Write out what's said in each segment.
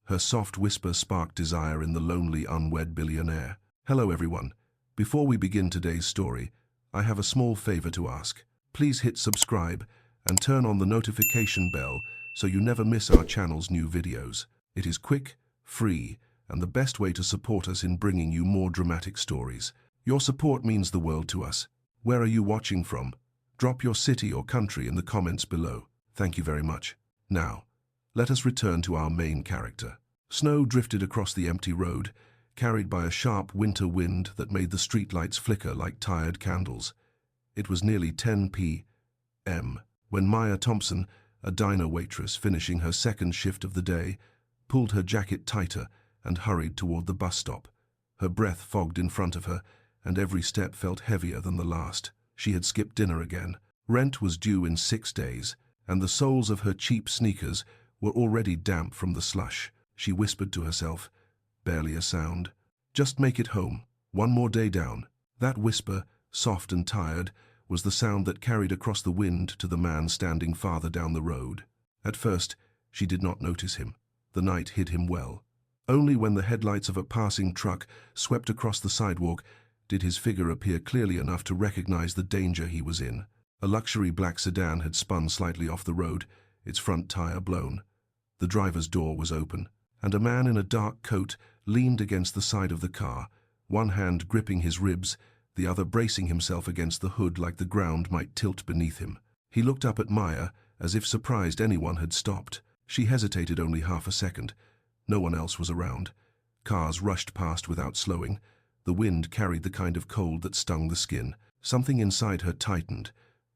Her soft whisper sparked desire in the lonely, unwed billionaire. Hello everyone. Before we begin today's story, I have a small favor to ask. Please hit subscribe and turn on the notification bell so you never miss our channel's new videos. It is quick, free, and the best way to support us in bringing you more dramatic stories. Your support means the world to us. Where are you watching from? Drop your city or country in the comments below. Thank you very much. Now, let us return to our main character. Snow drifted across the empty road, carried by a sharp winter wind that made the streetlights flicker like tired candles. It was nearly 10 p.m. when Maya Thompson, a diner waitress finishing her second shift of the day, pulled her jacket tighter and hurried toward the bus stop. Her breath fogged in front of her, and every step felt heavier than the last. She had skipped dinner again. Rent was due in 6 days, and the soles of her cheap sneakers were already damp from the slush. She whispered to herself, barely a sound. Just make it home. One more day down. That whisper, soft and tired, was the sound that carried across the wind to the man standing farther down the road. At first, she did not notice him. The night hid him well. Only when the headlights of a passing truck swept across the sidewalk did his figure appear clearly enough to recognize the danger he was in. A luxury black sedan had spun slightly off the road, its front tire blown. The driver's door was open, and a man in a dark coat leaned against the side of the car, one hand gripping his ribs, the other bracing himself against the hood like the ground might tilt beneath him. He looked up at Maya, as if surprised anyone had stopped. She hesitated only half a second. No one else was around. Cars rushed past without slowing. The wind carried the kind of cold that stung the skin. Something inside her tightened,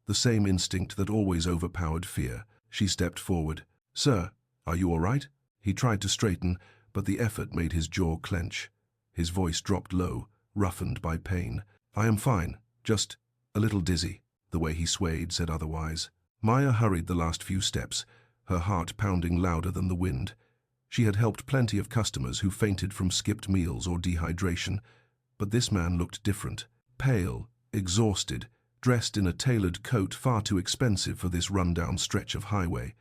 the same instinct that always overpowered fear. She stepped forward. "Sir, are you all right?" He tried to straighten, but the effort made his jaw clench. His voice dropped low, roughened by pain. "I am fine, just a little dizzy." The way he swayed said otherwise. Maya hurried the last few steps, her heart pounding louder than the wind. She had helped plenty of customers who fainted from skipped meals or dehydration, but this man looked different. Pale, exhausted, dressed in a tailored coat far too expensive for this rundown stretch of highway.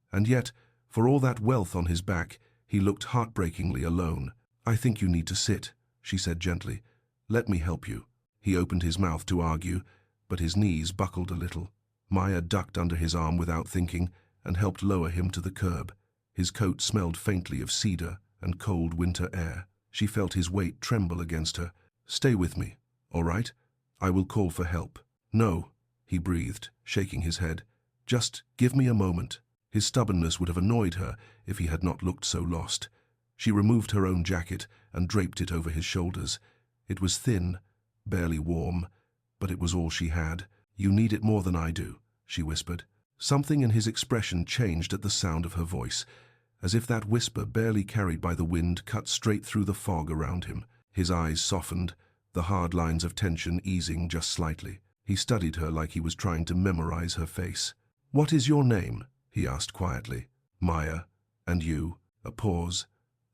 And yet, for all that wealth on his back, he looked heartbreakingly alone. "I think you need to sit," she said gently. "Let me help you." He opened his mouth to argue, but his knees buckled a little. Maya ducked under his arm without thinking and helped lower him to the curb. His coat smelled faintly of cedar and cold winter air. She felt his weight tremble against her. "Stay with me, all right? I will call for help." "No," he breathed, shaking his head. "Just give me a moment." His stubbornness would have annoyed her if he had not looked so lost. She removed her own jacket and draped it over his shoulders. It was thin, barely warm, but it was all she had. "You need it more than I do," she whispered. Something in his expression changed at the sound of her voice, as if that whisper, barely carried by the wind, cut straight through the fog around him. His eyes softened, the hard lines of tension easing just slightly. He studied her like he was trying to memorize her face. "What is your name?" he asked quietly. "Maya. And you?" A pause,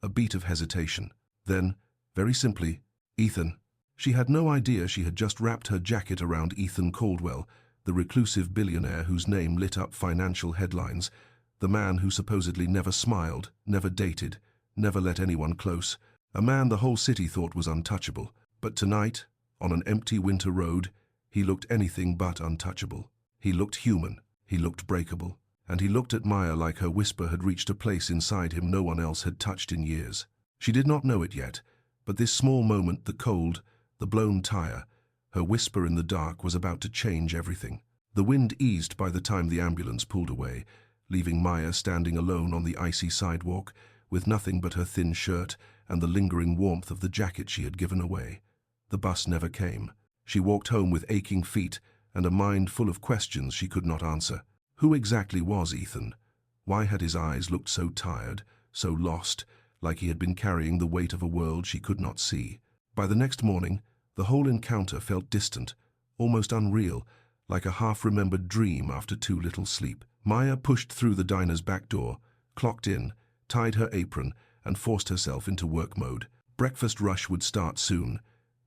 a beat of hesitation. Then, very simply, "Ethan." She had no idea she had just wrapped her jacket around Ethan Caldwell, the reclusive billionaire whose name lit up financial headlines, the man who supposedly never smiled, never dated, never let anyone close, a man the whole city thought was untouchable. But tonight, on an empty winter road, he looked anything but untouchable. He looked human, he looked breakable, and he looked at Maya like her whisper had reached a place inside him no one else had touched in years. She did not know it yet, but this small moment, the cold, the blown tire, her whisper in the dark, was about to change everything. The wind eased by the time the ambulance pulled away, leaving Maya standing alone on the icy sidewalk, with nothing but her thin shirt and the lingering warmth of the jacket she had given away. The bus never came. She walked home with aching feet and a mind full of questions she could not answer. Who exactly was Ethan? Why had his eyes looked so tired, so lost, like he had been carrying the weight of a world she could not see? By the next morning, the whole encounter felt distant, almost unreal, like a half-remembered dream after too little sleep. Maya pushed through the diner's back door, clocked in, tied her apron, and forced herself into work mode. Breakfast rush would start soon.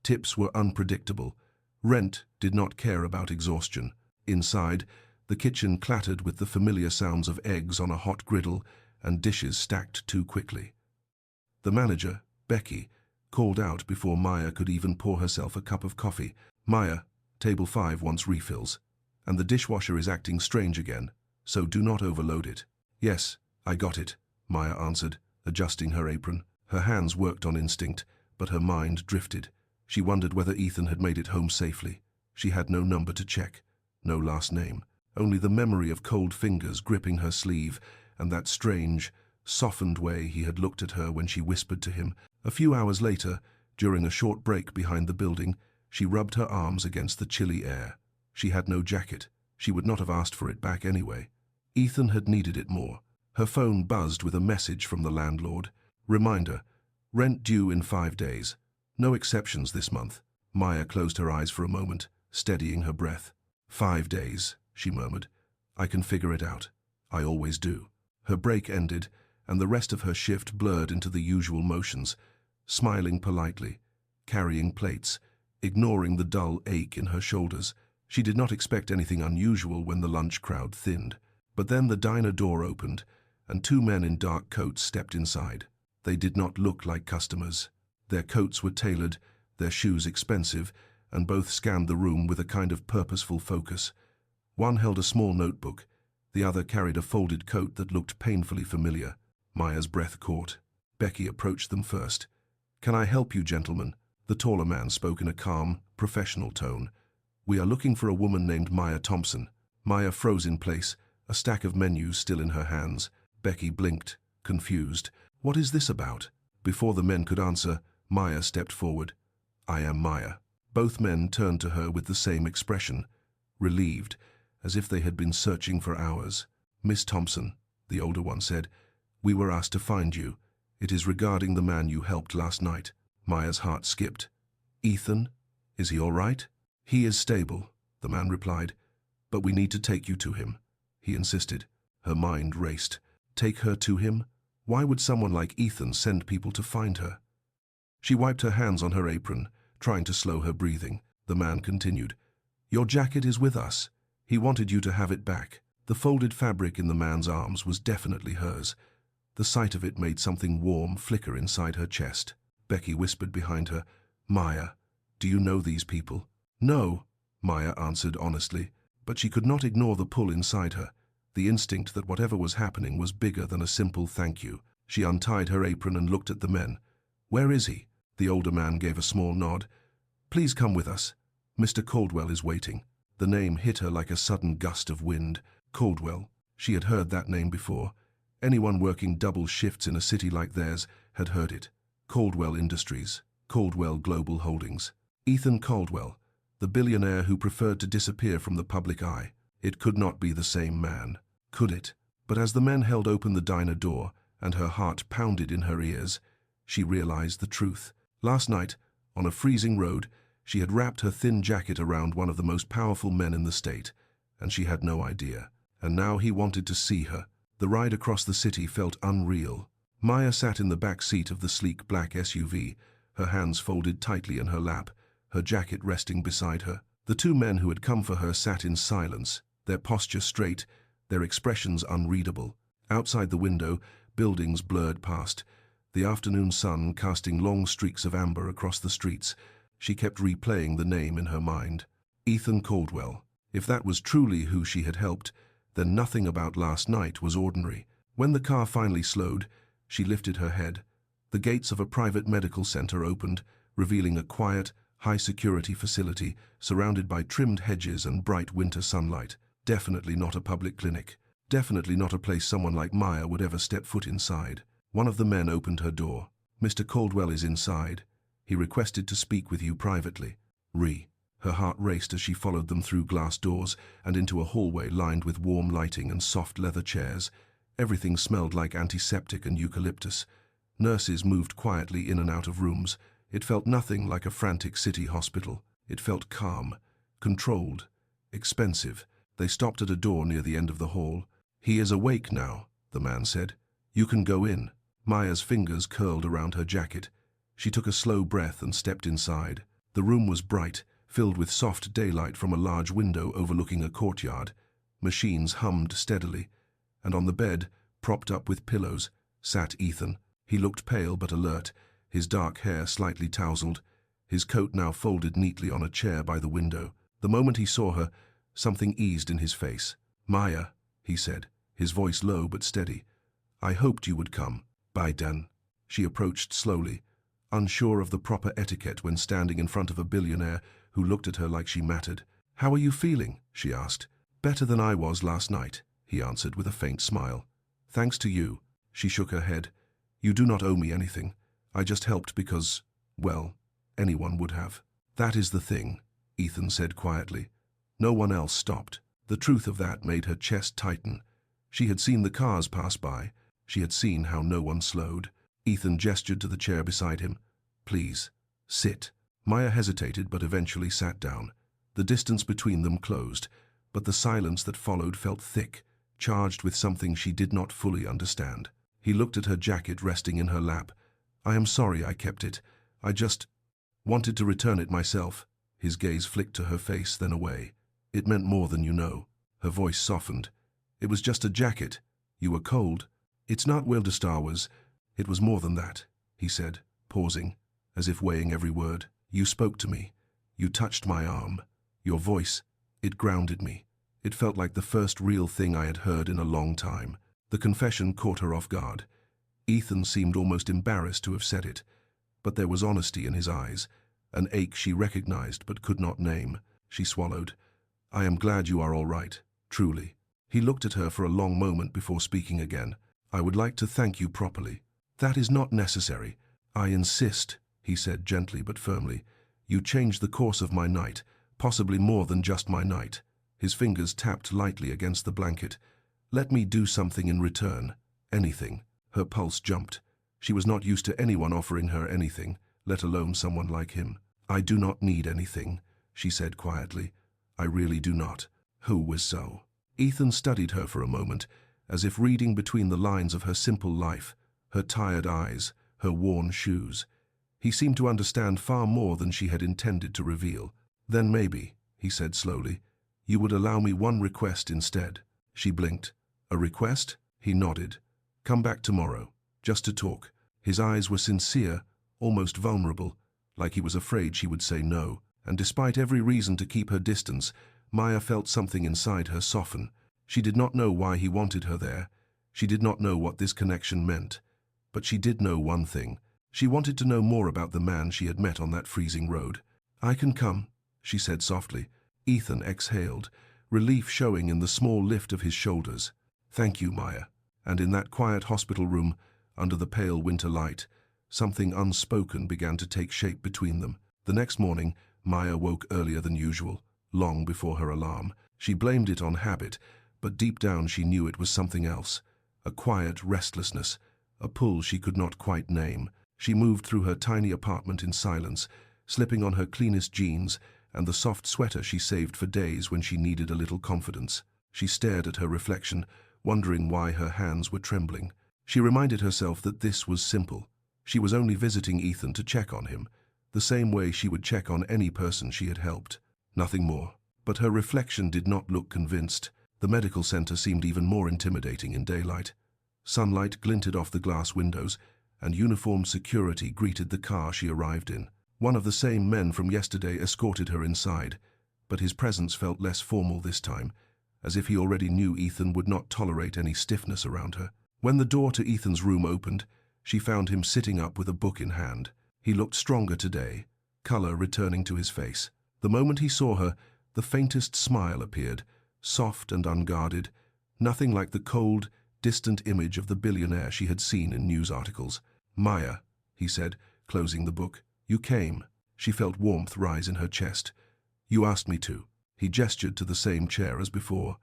Tips were unpredictable. Rent did not care about exhaustion. Inside, the kitchen clattered with the familiar sounds of eggs on a hot griddle and dishes stacked too quickly. The manager, Becky, called out before Maya could even pour herself a cup of coffee. Maya, table 5 wants refills. And the dishwasher is acting strange again, so do not overload it. Yes, I got it, Maya answered, adjusting her apron. Her hands worked on instinct, but her mind drifted. She wondered whether Ethan had made it home safely. She had no number to check, no last name, only the memory of cold fingers gripping her sleeve and that strange, softened way he had looked at her when she whispered to him. A few hours later, during a short break behind the building, she rubbed her arms against the chilly air. She had no jacket. She would not have asked for it back anyway. Ethan had needed it more. Her phone buzzed with a message from the landlord. Reminder, rent due in 5 days. No exceptions this month. Maya closed her eyes for a moment, steadying her breath. 5 days, she murmured. I can figure it out. I always do. Her break ended, and the rest of her shift blurred into the usual motions, smiling politely, carrying plates, ignoring the dull ache in her shoulders. She did not expect anything unusual when the lunch crowd thinned. But then the diner door opened, and 2 men in dark coats stepped inside. They did not look like customers. Their coats were tailored, their shoes expensive, and both scanned the room with a kind of purposeful focus. One held a small notebook, the other carried a folded coat that looked painfully familiar. Maya's breath caught. Becky approached them first. "Can I help you, gentlemen?" The taller man spoke in a calm, professional tone. "We are looking for a woman named Maya Thompson." Maya froze in place, a stack of menus still in her hands. Becky blinked, confused. "What is this about?" Before the men could answer, Maya stepped forward. "I am Maya." Both men turned to her with the same expression, relieved, as if they had been searching for hours. "Miss Thompson," the older one said, "we were asked to find you. It is regarding the man you helped last night." Maya's heart skipped. "Ethan? Is he all right?" "He is stable," the man replied, "but we need to take you to him," he insisted. Her mind raced. Take her to him? Why would someone like Ethan send people to find her? She wiped her hands on her apron, trying to slow her breathing. The man continued, "Your jacket is with us. He wanted you to have it back." The folded fabric in the man's arms was definitely hers. The sight of it made something warm flicker inside her chest. Becky whispered behind her, "Maya, do you know these people?" "No," Maya answered honestly, but she could not ignore the pull inside her, the instinct that whatever was happening was bigger than a simple thank you. She untied her apron and looked at the men. "Where is he?" The older man gave a small nod. "Please come with us. Mr. Caldwell is waiting." The name hit her like a sudden gust of wind. Caldwell. She had heard that name before. Anyone working double shifts in a city like theirs had heard it. Caldwell Industries. Caldwell Global Holdings. Ethan Caldwell, the billionaire who preferred to disappear from the public eye. It could not be the same man, could it? But as the men held open the diner door and her heart pounded in her ears, she realized the truth. Last night, on a freezing road, she had wrapped her thin jacket around one of the most powerful men in the state, and she had no idea. And now he wanted to see her. The ride across the city felt unreal. Maya sat in the back seat of the sleek black SUV, her hands folded tightly in her lap, her jacket resting beside her. The 2 men who had come for her sat in silence, their posture straight, their expressions unreadable. Outside the window, buildings blurred past, the afternoon sun casting long streaks of amber across the streets. She kept replaying the name in her mind. Ethan Caldwell. If that was truly who she had helped, then nothing about last night was ordinary. When the car finally slowed, she lifted her head. The gates of a private medical center opened, revealing a quiet, high-security facility surrounded by trimmed hedges and bright winter sunlight. Definitely not a public clinic. Definitely not a place someone like Maya would ever step foot inside. One of the men opened her door. "Mr. Caldwell is inside. He requested to speak with you privately." Her heart raced as she followed them through glass doors and into a hallway lined with warm lighting and soft leather chairs. Everything smelled like antiseptic and eucalyptus. Nurses moved quietly in and out of rooms. It felt nothing like a frantic city hospital. It felt calm, controlled, expensive. They stopped at a door near the end of the hall. "He is awake now," the man said. "You can go in." Maya's fingers curled around her jacket. She took a slow breath and stepped inside. The room was bright, filled with soft daylight from a large window overlooking a courtyard. Machines hummed steadily, and on the bed, propped up with pillows, sat Ethan. He looked pale but alert, his dark hair slightly tousled, his coat now folded neatly on a chair by the window. The moment he saw her, something eased in his face. "Maya," he said, his voice low but steady. "I hoped you would come." "Bye, Dan." She approached slowly, unsure of the proper etiquette when standing in front of a billionaire who looked at her like she mattered. "How are you feeling?" she asked. "Better than I was last night," he answered with a faint smile. "Thanks to you." She shook her head. "You do not owe me anything. I just helped because, well, anyone would have." "That is the thing," Ethan said quietly. No one else stopped. The truth of that made her chest tighten. She had seen the cars pass by. She had seen how no one slowed. Ethan gestured to the chair beside him. "Please, sit." Maya hesitated but eventually sat down. The distance between them closed, but the silence that followed felt thick, charged with something she did not fully understand. He looked at her jacket resting in her lap. "I am sorry I kept it. I just wanted to return it myself." His gaze flicked to her face, then away. "It meant more than you know." Her voice softened. "It was just a jacket. You were cold." "It's not Wildestar was. It was more than that," he said, pausing, as if weighing every word. "You spoke to me. You touched my arm. Your voice, it grounded me. It felt like the first real thing I had heard in a long time." The confession caught her off guard. Ethan seemed almost embarrassed to have said it, but there was honesty in his eyes, an ache she recognized but could not name. She swallowed. "I am glad you are all right, truly." He looked at her for a long moment before speaking again. "I would like to thank you properly." "That is not necessary. I insist," he said gently but firmly. "You changed the course of my night, possibly more than just my night." His fingers tapped lightly against the blanket. "Let me do something in return. Anything." Her pulse jumped. She was not used to anyone offering her anything, let alone someone like him. "I do not need anything," she said quietly. "I really do not." Who was so? Ethan studied her for a moment, as if reading between the lines of her simple life, her tired eyes, her worn shoes. He seemed to understand far more than she had intended to reveal. "Then maybe," he said slowly, "you would allow me one request instead." She blinked. "A request?" He nodded. "Come back tomorrow, just to talk." His eyes were sincere, almost vulnerable, like he was afraid she would say no. And despite every reason to keep her distance, Maya felt something inside her soften. She did not know why he wanted her there. She did not know what this connection meant. But she did know one thing. She wanted to know more about the man she had met on that freezing road. "I can come," she said softly. Ethan exhaled, relief showing in the small lift of his shoulders. "Thank you, Maya." And in that quiet hospital room, under the pale winter light, something unspoken began to take shape between them. The next morning, Maya woke earlier than usual, long before her alarm. She blamed it on habit, but deep down she knew it was something else. A quiet restlessness, a pull she could not quite name. She moved through her tiny apartment in silence, slipping on her cleanest jeans and the soft sweater she saved for days when she needed a little confidence. She stared at her reflection, wondering why her hands were trembling. She reminded herself that this was simple. She was only visiting Ethan to check on him, the same way she would check on any person she had helped. Nothing more. But her reflection did not look convinced. The medical center seemed even more intimidating in daylight. Sunlight glinted off the glass windows, and uniformed security greeted the car she arrived in. One of the same men from yesterday escorted her inside, but his presence felt less formal this time, as if he already knew Ethan would not tolerate any stiffness around her. When the door to Ethan's room opened, she found him sitting up with a book in hand. He looked stronger today, color returning to his face. The moment he saw her, the faintest smile appeared, soft and unguarded, nothing like the cold, distant image of the billionaire she had seen in news articles. "Maya," he said, closing the book. "You came." She felt warmth rise in her chest. "You asked me to." He gestured to the same chair as before.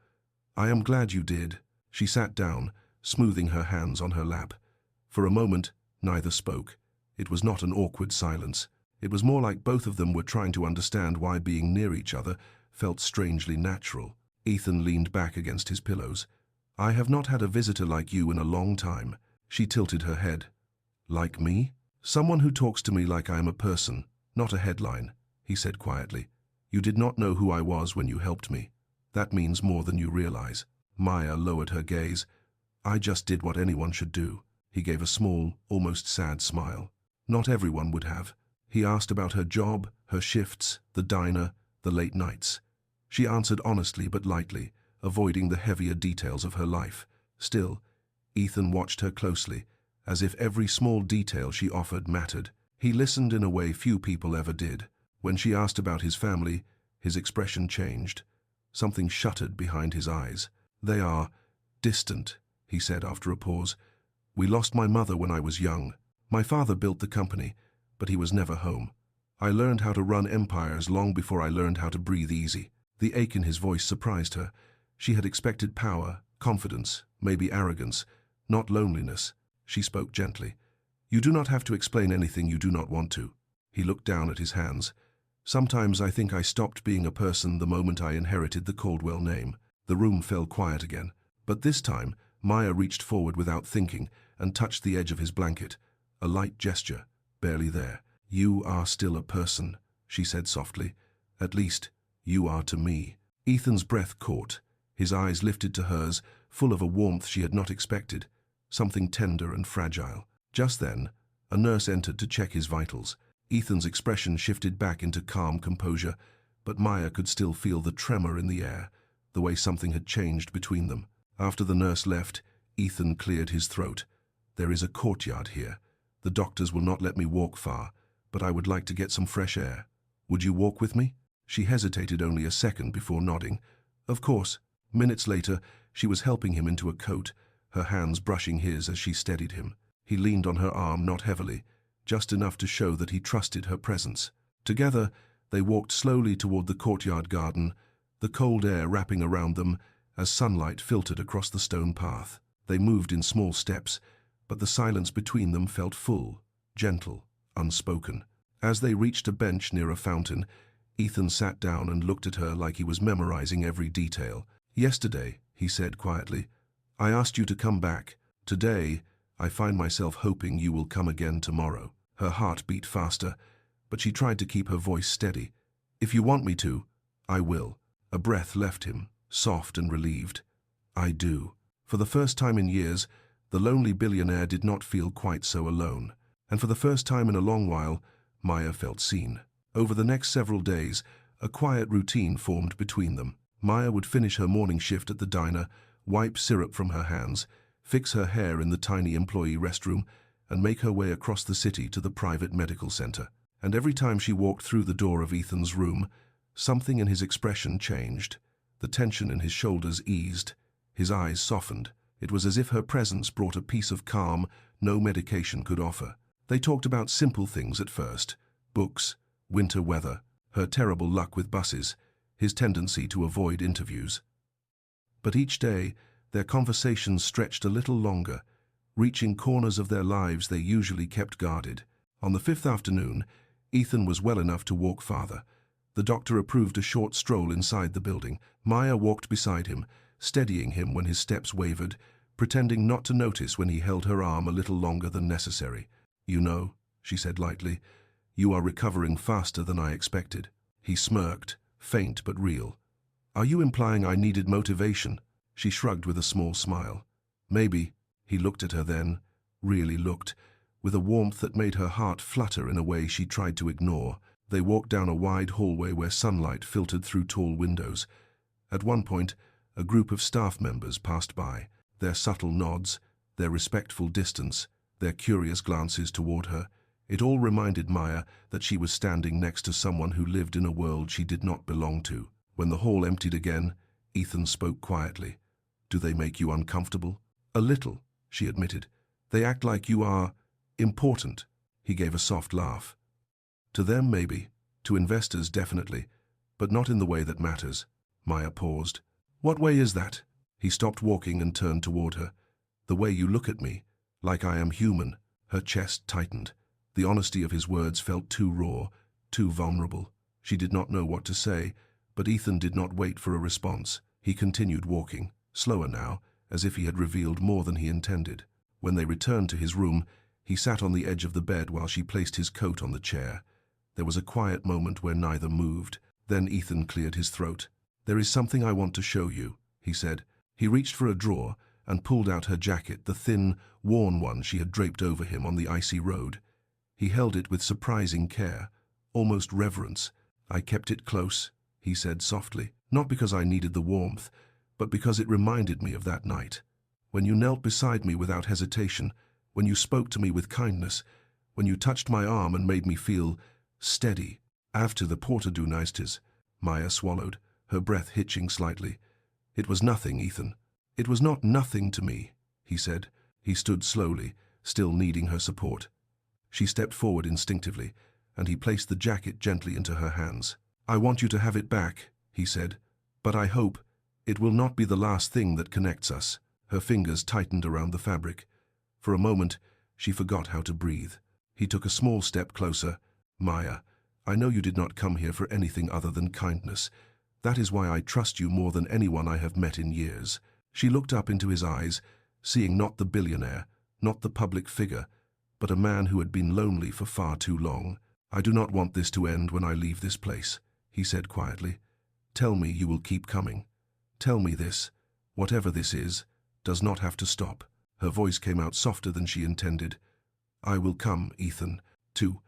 "I am glad you did." She sat down, smoothing her hands on her lap. For a moment, neither spoke. It was not an awkward silence. It was more like both of them were trying to understand why being near each other felt strangely natural. Ethan leaned back against his pillows. "I have not had a visitor like you in a long time." She tilted her head. "Like me?" "Someone who talks to me like I am a person, not a headline," he said quietly. "You did not know who I was when you helped me. That means more than you realize." Maya lowered her gaze. "I just did what anyone should do." He gave a small, almost sad smile. Not everyone would have. He asked about her job, her shifts, the diner, the late nights. She answered honestly but lightly, avoiding the heavier details of her life. Still, Ethan watched her closely, as if every small detail she offered mattered. He listened in a way few people ever did. When she asked about his family, his expression changed. Something shuttered behind his eyes. "They are distant," he said after a pause. "We lost my mother when I was young. My father built the company, but he was never home. I learned how to run empires long before I learned how to breathe easy." The ache in his voice surprised her. She had expected power, confidence, maybe arrogance, not loneliness. She spoke gently. "You do not have to explain anything you do not want to." He looked down at his hands. "Sometimes I think I stopped being a person the moment I inherited the Caldwell name." The room fell quiet again. But this time, Maya reached forward without thinking and touched the edge of his blanket. A light gesture, barely there. "You are still a person," she said softly. "At least, you are to me." Ethan's breath caught. His eyes lifted to hers, full of a warmth she had not expected, something tender and fragile. Just then, a nurse entered to check his vitals. Ethan's expression shifted back into calm composure, but Maya could still feel the tremor in the air, the way something had changed between them. After the nurse left, Ethan cleared his throat. "There is a courtyard here. The doctors will not let me walk far, but I would like to get some fresh air. Would you walk with me?" She hesitated only a second before nodding. "Of course." Minutes later, she was helping him into a coat, her hands brushing his as she steadied him. He leaned on her arm, not heavily, just enough to show that he trusted her presence. Together, they walked slowly toward the courtyard garden, the cold air wrapping around them as sunlight filtered across the stone path. They moved in small steps, but the silence between them felt full, gentle, unspoken. As they reached a bench near a fountain, Ethan sat down and looked at her like he was memorizing every detail. "Yesterday," he said quietly, "I asked you to come back. Today, I find myself hoping you will come again tomorrow." Her heart beat faster, but she tried to keep her voice steady. "If you want me to, I will." A breath left him, soft and relieved. "I do." For the first time in years, the lonely billionaire did not feel quite so alone. And for the first time in a long while, Maya felt seen. Over the next several days, a quiet routine formed between them. Maya would finish her morning shift at the diner, wipe syrup from her hands, fix her hair in the tiny employee restroom, and make her way across the city to the private medical center. And every time she walked through the door of Ethan's room, something in his expression changed. The tension in his shoulders eased. His eyes softened. It was as if her presence brought a peace of calm no medication could offer. They talked about simple things at first: books, winter weather, her terrible luck with buses, his tendency to avoid interviews. But each day, their conversations stretched a little longer, reaching corners of their lives they usually kept guarded. On the fifth afternoon, Ethan was well enough to walk farther. The doctor approved a short stroll inside the building. Maya walked beside him, steadying him when his steps wavered, pretending not to notice when he held her arm a little longer than necessary. "You know," she said lightly, "you are recovering faster than I expected." He smirked, faint but real. "Are you implying I needed motivation?" She shrugged with a small smile. "Maybe." He looked at her then, really looked, with a warmth that made her heart flutter in a way she tried to ignore. They walked down a wide hallway where sunlight filtered through tall windows. At one point, a group of staff members passed by, their subtle nods, their respectful distance, their curious glances toward her. It all reminded Maya that she was standing next to someone who lived in a world she did not belong to. When the hall emptied again, Ethan spoke quietly. "Do they make you uncomfortable?" "A little," she admitted. "They act like you are important." He gave a soft laugh. "To them, maybe. To investors, definitely. But not in the way that matters." Maya paused. "What way is that?" He stopped walking and turned toward her. "The way you look at me, like I am human." Her chest tightened. The honesty of his words felt too raw, too vulnerable. She did not know what to say, but Ethan did not wait for a response. He continued walking, slower now, as if he had revealed more than he intended. When they returned to his room, he sat on the edge of the bed while she placed his coat on the chair. There was a quiet moment where neither moved. Then Ethan cleared his throat. "There is something I want to show you," he said. He reached for a drawer and pulled out her jacket, the thin, worn one she had draped over him on the icy road. He held it with surprising care, almost reverence. "I kept it close," he said softly, "not because I needed the warmth, but because it reminded me of that night. When you knelt beside me without hesitation, when you spoke to me with kindness, when you touched my arm and made me feel steady." "After the porter do niceties," Maya swallowed, her breath hitching slightly. "It was nothing, Ethan. It was not nothing to me," he said. He stood slowly, still needing her support. She stepped forward instinctively, and he placed the jacket gently into her hands. "I want you to have it back," he said, "but I hope it will not be the last thing that connects us." Her fingers tightened around the fabric. For a moment, she forgot how to breathe. He took a small step closer. "Maya, I know you did not come here for anything other than kindness. That is why I trust you more than anyone I have met in years." She looked up into his eyes, seeing not the billionaire, not the public figure, but a man who had been lonely for far too long. "I do not want this to end when I leave this place," he said quietly. "Tell me you will keep coming. Tell me this, whatever this is, does not have to stop." Her voice came out softer than she intended. "I will come, Ethan." To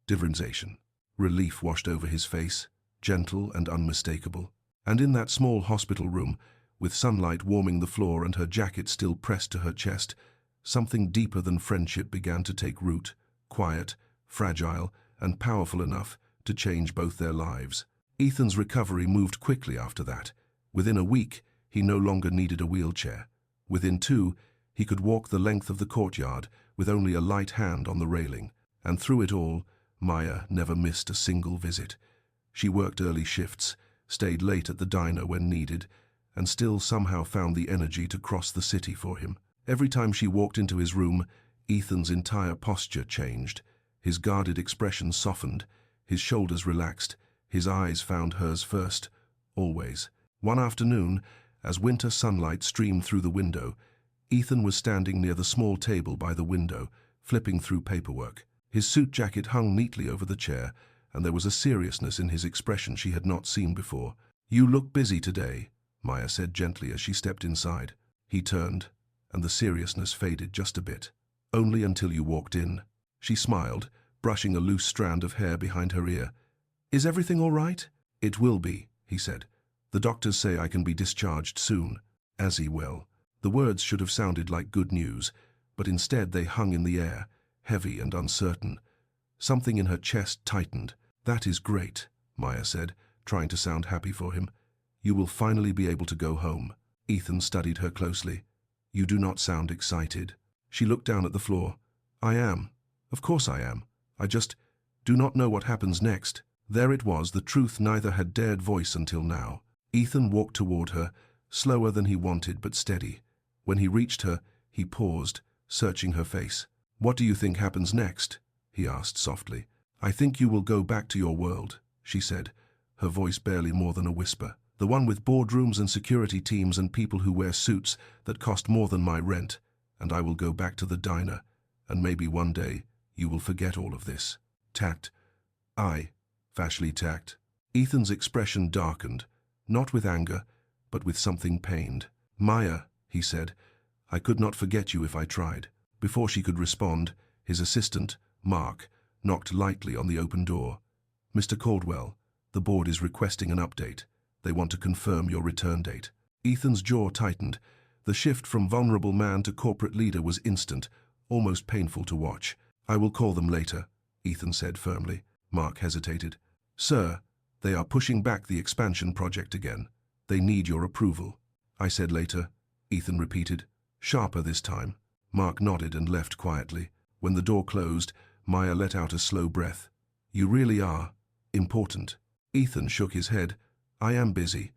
differentiation. Relief washed over his face, gentle and unmistakable. And in that small hospital room, with sunlight warming the floor and her jacket still pressed to her chest, something deeper than friendship began to take root, quiet, fragile, and powerful enough to change both their lives. Ethan's recovery moved quickly after that. Within a week, he no longer needed a wheelchair. Within 2, he could walk the length of the courtyard with only a light hand on the railing. And through it all, Maya never missed a single visit. She worked early shifts, stayed late at the diner when needed, and still somehow found the energy to cross the city for him. Every time she walked into his room, Ethan's entire posture changed. His guarded expression softened, his shoulders relaxed, his eyes found hers first, always. One afternoon, as winter sunlight streamed through the window, Ethan was standing near the small table by the window, flipping through paperwork. His suit jacket hung neatly over the chair, and there was a seriousness in his expression she had not seen before. "You look busy today," Maya said gently as she stepped inside. He turned, and the seriousness faded just a bit. "Only until you walked in." She smiled, brushing a loose strand of hair behind her ear. "Is everything all right?" "It will be," he said. "The doctors say I can be discharged soon." "As he will." The words should have sounded like good news, but instead they hung in the air, heavy and uncertain. Something in her chest tightened. "That is great," Maya said, trying to sound happy for him. "You will finally be able to go home." Ethan studied her closely. "You do not sound excited." She looked down at the floor. "I am. Of course I am. I just do not know what happens next." There it was, the truth neither had dared voice until now. Ethan walked toward her, slower than he wanted but steady. When he reached her, he paused, searching her face. "What do you think happens next?" he asked softly. "I think you will go back to your world," she said, her voice barely more than a whisper. "The one with boardrooms and security teams and people who wear suits that cost more than my rent. And I will go back to the diner, and maybe one day you will forget all of this." Tact. Fashly tact. Ethan's expression darkened, not with anger, but with something pained. "Maya," he said, "I could not forget you if I tried." Before she could respond, his assistant, Mark, knocked lightly on the open door. "Mr. Caldwell, the board is requesting an update. They want to confirm your return date." Ethan's jaw tightened. The shift from vulnerable man to corporate leader was instant, almost painful to watch. "I will call them later," Ethan said firmly. Mark hesitated. "Sir, they are pushing back the expansion project again. They need your approval." "I said later," Ethan repeated, sharper this time. Mark nodded and left quietly. When the door closed, Maya let out a slow breath. "You really are important." Ethan shook his head. "I am busy.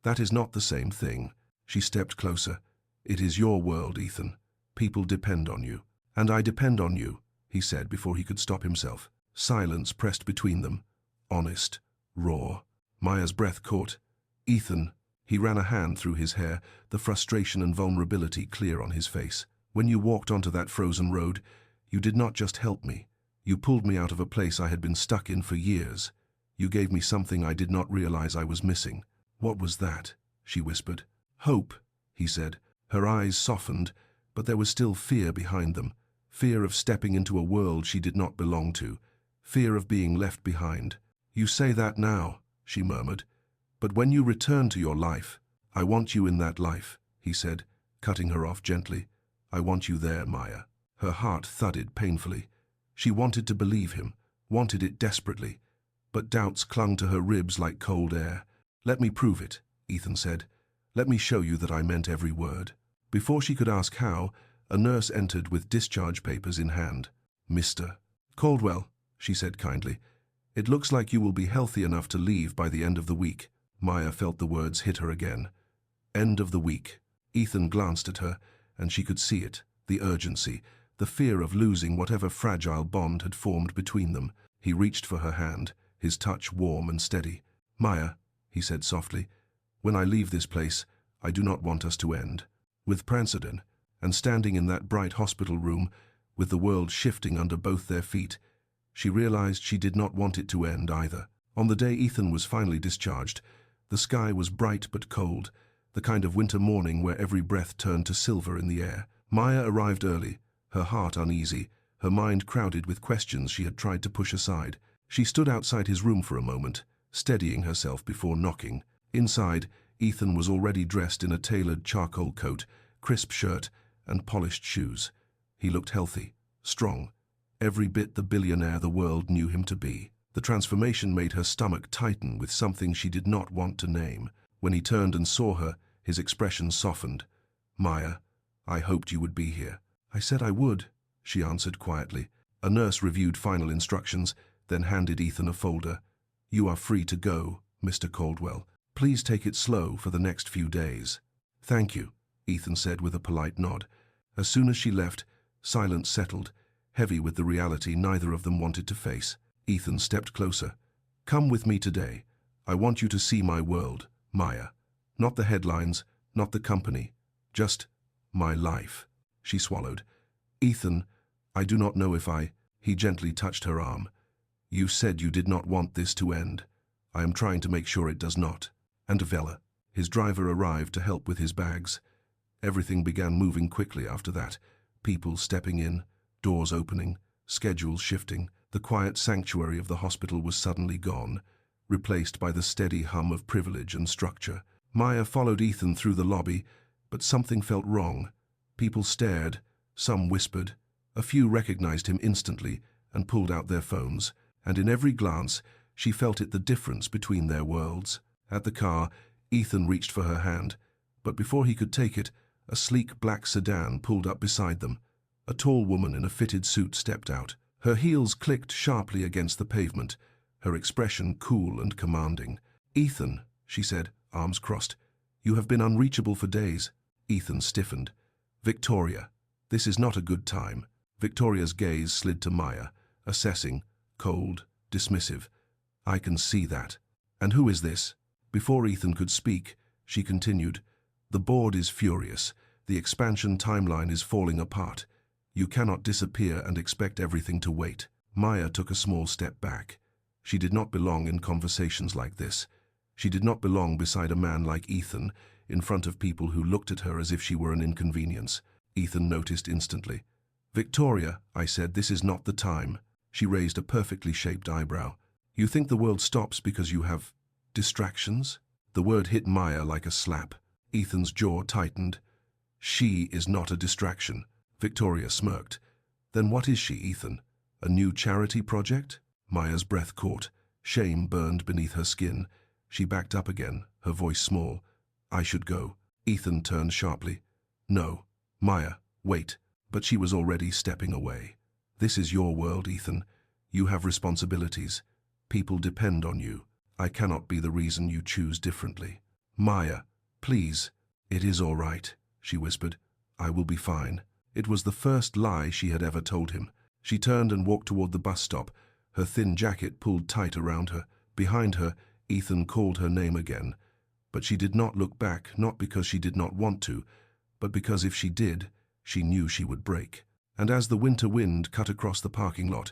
That is not the same thing." She stepped closer. "It is your world, Ethan. People depend on you." "And I depend on you," he said before he could stop himself. Silence pressed between them. Honest, raw. Maya's breath caught. "Ethan." He ran a hand through his hair, the frustration and vulnerability clear on his face. "When you walked onto that frozen road, you did not just help me. You pulled me out of a place I had been stuck in for years. You gave me something I did not realize I was missing." "What was that?" she whispered. "Hope," he said, Her eyes softened, but there was still fear behind them. Fear of stepping into a world she did not belong to. Fear of being left behind. "You say that now," she murmured. "But when you return to your life, I want you in that life," he said, cutting her off gently. "I want you there, Maya." Her heart thudded painfully. She wanted to believe him, wanted it desperately, but doubts clung to her ribs like cold air. "Let me prove it," Ethan said. "Let me show you that I meant every word." Before she could ask how, a nurse entered with discharge papers in hand. "Mr. Caldwell," she said kindly, "it looks like you will be healthy enough to leave by the end of the week." Maya felt the words hit her again. End of the week. Ethan glanced at her, and she could see it, the urgency, the fear of losing whatever fragile bond had formed between them. He reached for her hand, his touch warm and steady. "Maya," he said softly, "when I leave this place, I do not want us to end." With Prancerden, and standing in that bright hospital room, with the world shifting under both their feet, she realized she did not want it to end either. On the day Ethan was finally discharged, the sky was bright but cold, the kind of winter morning where every breath turned to silver in the air. Maya arrived early, her heart uneasy, her mind crowded with questions she had tried to push aside. She stood outside his room for a moment, steadying herself before knocking. Inside, Ethan was already dressed in a tailored charcoal coat, crisp shirt, and polished shoes. He looked healthy, strong, every bit the billionaire the world knew him to be. The transformation made her stomach tighten with something she did not want to name. When he turned and saw her, his expression softened. "Maya, I hoped you would be here." "I said I would," she answered quietly. A nurse reviewed final instructions, then handed Ethan a folder. "You are free to go, Mr. Caldwell. Please take it slow for the next few days." "Thank you," Ethan said with a polite nod. As soon as she left, silence settled, heavy with the reality neither of them wanted to face. Ethan stepped closer. "Come with me today. I want you to see my world, Maya. Not the headlines, not the company, just my life." She swallowed. "Ethan, I do not know if I—" He gently touched her arm. "You said you did not want this to end. I am trying to make sure it does not." And Vela. His driver arrived to help with his bags. Everything began moving quickly after that. People stepping in, doors opening, schedules shifting. The quiet sanctuary of the hospital was suddenly gone, replaced by the steady hum of privilege and structure. Maya followed Ethan through the lobby, but something felt wrong. People stared, some whispered. A few recognized him instantly and pulled out their phones, and in every glance she felt it the difference between their worlds. At the car, Ethan reached for her hand, but before he could take it, a sleek black sedan pulled up beside them. A tall woman in a fitted suit stepped out. Her heels clicked sharply against the pavement, her expression cool and commanding. "Ethan," she said, arms crossed, "you have been unreachable for days." Ethan stiffened. "Victoria, this is not a good time." Victoria's gaze slid to Maya, assessing, cold, dismissive. "I can see that. And who is this?" Before Ethan could speak, she continued, "The board is furious. The expansion timeline is falling apart. You cannot disappear and expect everything to wait." Maya took a small step back. She did not belong in conversations like this. She did not belong beside a man like Ethan, in front of people who looked at her as if she were an inconvenience. Ethan noticed instantly. "Victoria," I said, "this is not the time." She raised a perfectly shaped eyebrow. "You think the world stops because you have distractions?" The word hit Maya like a slap. Ethan's jaw tightened. "She is not a distraction." Victoria smirked. "Then what is she, Ethan? A new charity project?" Maya's breath caught. Shame burned beneath her skin. She backed up again, her voice small. "I should go." Ethan turned sharply. "No. Maya, wait." But she was already stepping away. "This is your world, Ethan. You have responsibilities. People depend on you. I cannot be the reason you choose differently." "Maya, please." "It is all right," she whispered. "I will be fine." It was the first lie she had ever told him. She turned and walked toward the bus stop, her thin jacket pulled tight around her. Behind her, Ethan called her name again. But she did not look back, not because she did not want to, but because if she did, she knew she would break. And as the winter wind cut across the parking lot,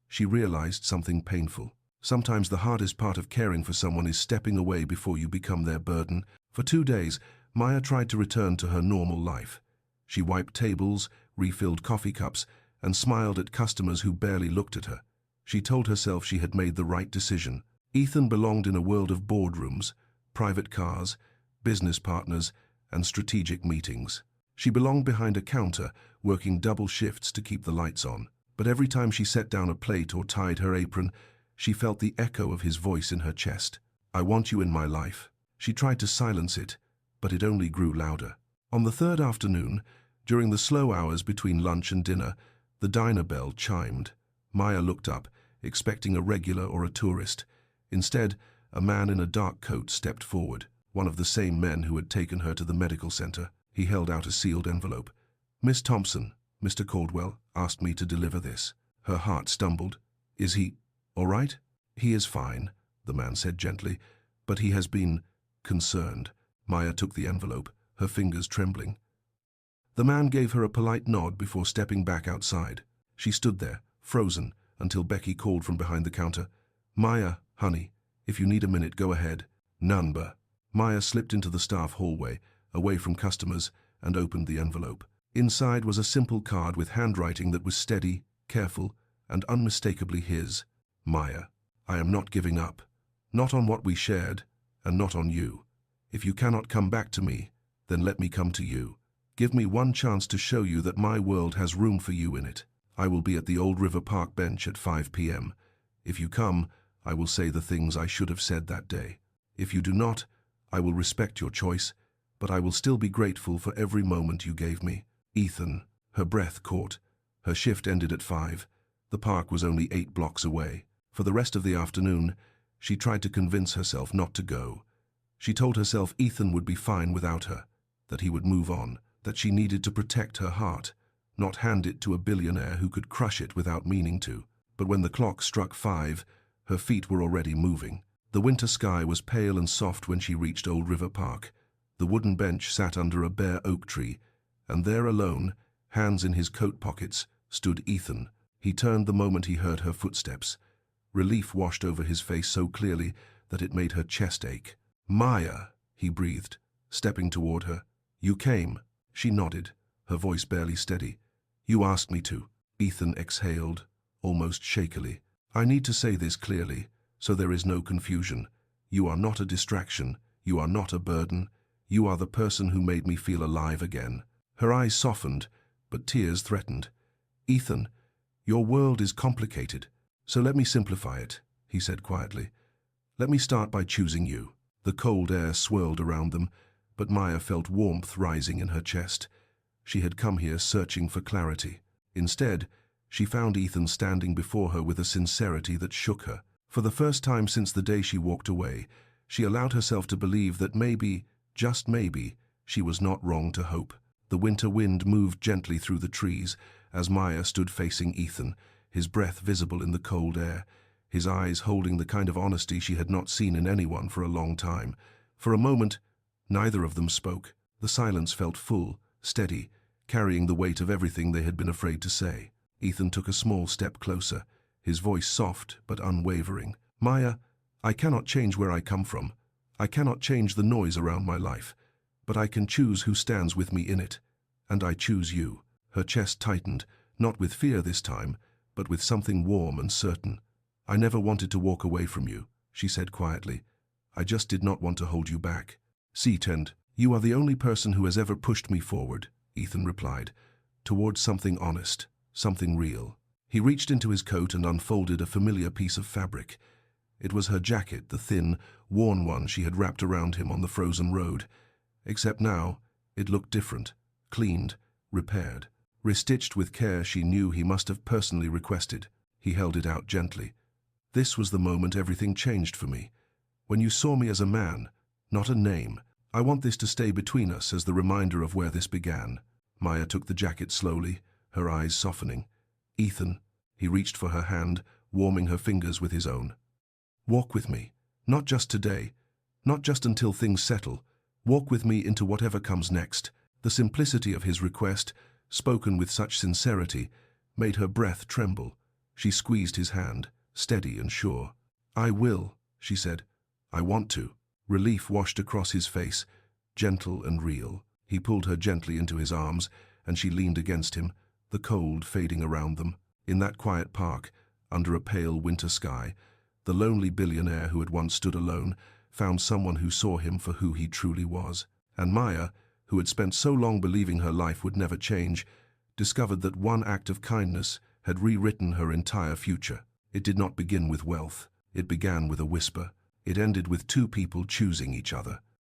she realized something painful. Sometimes the hardest part of caring for someone is stepping away before you become their burden. For 2 days, Maya tried to return to her normal life. She wiped tables, refilled coffee cups, and smiled at customers who barely looked at her. She told herself she had made the right decision. Ethan belonged in a world of boardrooms, private cars, business partners, and strategic meetings. She belonged behind a counter, working double shifts to keep the lights on. But every time she set down a plate or tied her apron, she felt the echo of his voice in her chest. "I want you in my life." She tried to silence it, but it only grew louder. On the third afternoon, during the slow hours between lunch and dinner, the diner bell chimed. Maya looked up, expecting a regular or a tourist. Instead, a man in a dark coat stepped forward, one of the same men who had taken her to the medical center. He held out a sealed envelope. "Miss Thompson, Mr. Caldwell asked me to deliver this." Her heart stumbled. "Is he all right?" "He is fine," the man said gently, "but he has been concerned." Maya took the envelope, her fingers trembling. The man gave her a polite nod before stepping back outside. She stood there, frozen, until Becky called from behind the counter. "Maya, honey, if you need a minute, go ahead." "None. Maya slipped into the staff hallway, away from customers, and opened the envelope. Inside was a simple card with handwriting that was steady, careful, and unmistakably his. "Maya, I am not giving up. Not on what we shared, and not on you. If you cannot come back to me, then let me come to you. Give me one chance to show you that my world has room for you in it. I will be at the Old River Park bench at 5 p.m. If you come, I will say the things I should have said that day. If you do not, I will respect your choice, but I will still be grateful for every moment you gave me." Ethan, her breath caught. Her shift ended at 5. The park was only 8 blocks away. For the rest of the afternoon, she tried to convince herself not to go. She told herself Ethan would be fine without her, that he would move on, that she needed to protect her heart, not hand it to a billionaire who could crush it without meaning to. But when the clock struck 5, her feet were already moving. The winter sky was pale and soft when she reached Old River Park. The wooden bench sat under a bare oak tree, and there alone, hands in his coat pockets, stood Ethan. He turned the moment he heard her footsteps. Relief washed over his face so clearly that it made her chest ache. "Maya," he breathed, stepping toward her. "You came." She nodded, her voice barely steady. "You asked me to." Ethan exhaled, almost shakily. "I need to say this clearly, so there is no confusion. You are not a distraction. You are not a burden. You are the person who made me feel alive again." Her eyes softened, but tears threatened. "Ethan, your world is complicated, so let me simplify it," he said quietly. "Let me start by choosing you." The cold air swirled around them, but Maya felt warmth rising in her chest. She had come here searching for clarity. Instead, she found Ethan standing before her with a sincerity that shook her. For the first time since the day she walked away, she allowed herself to believe that maybe, just maybe, she was not wrong to hope. The winter wind moved gently through the trees as Maya stood facing Ethan, his breath visible in the cold air, his eyes holding the kind of honesty she had not seen in anyone for a long time. For a moment, neither of them spoke. The silence felt full, steady, carrying the weight of everything they had been afraid to say. Ethan took a small step closer, his voice soft but unwavering. "Maya, I cannot change where I come from. I cannot change the noise around my life, but I can choose who stands with me in it, and I choose you." Her chest tightened, not with fear this time, but with something warm and certain. "I never wanted to walk away from you," she said quietly. "I just did not want to hold you back." "And you are the only person who has ever pushed me forward," Ethan replied, "towards something honest, something real." He reached into his coat and unfolded a familiar piece of fabric. It was her jacket, the thin, worn one she had wrapped around him on the frozen road. Except now, it looked different, cleaned, repaired. Restitched with care she knew he must have personally requested. He held it out gently. "This was the moment everything changed for me. When you saw me as a man, not a name. I want this to stay between us as the reminder of where this began." Maya took the jacket slowly, her eyes softening. "Ethan," he reached for her hand, warming her fingers with his own. "Walk with me. Not just today. Not just until things settle. Walk with me into whatever comes next." The simplicity of his request, spoken with such sincerity, made her breath tremble. She squeezed his hand, steady and sure. "I will," she said. "I want to." Relief washed across his face. gentle and real. He pulled her gently into his arms, and she leaned against him, the cold fading around them. In that quiet park, under a pale winter sky, the lonely billionaire who had once stood alone found someone who saw him for who he truly was. And Maya, who had spent so long believing her life would never change, discovered that one act of kindness had rewritten her entire future. It did not begin with wealth. It began with a whisper. It ended with two people choosing each other.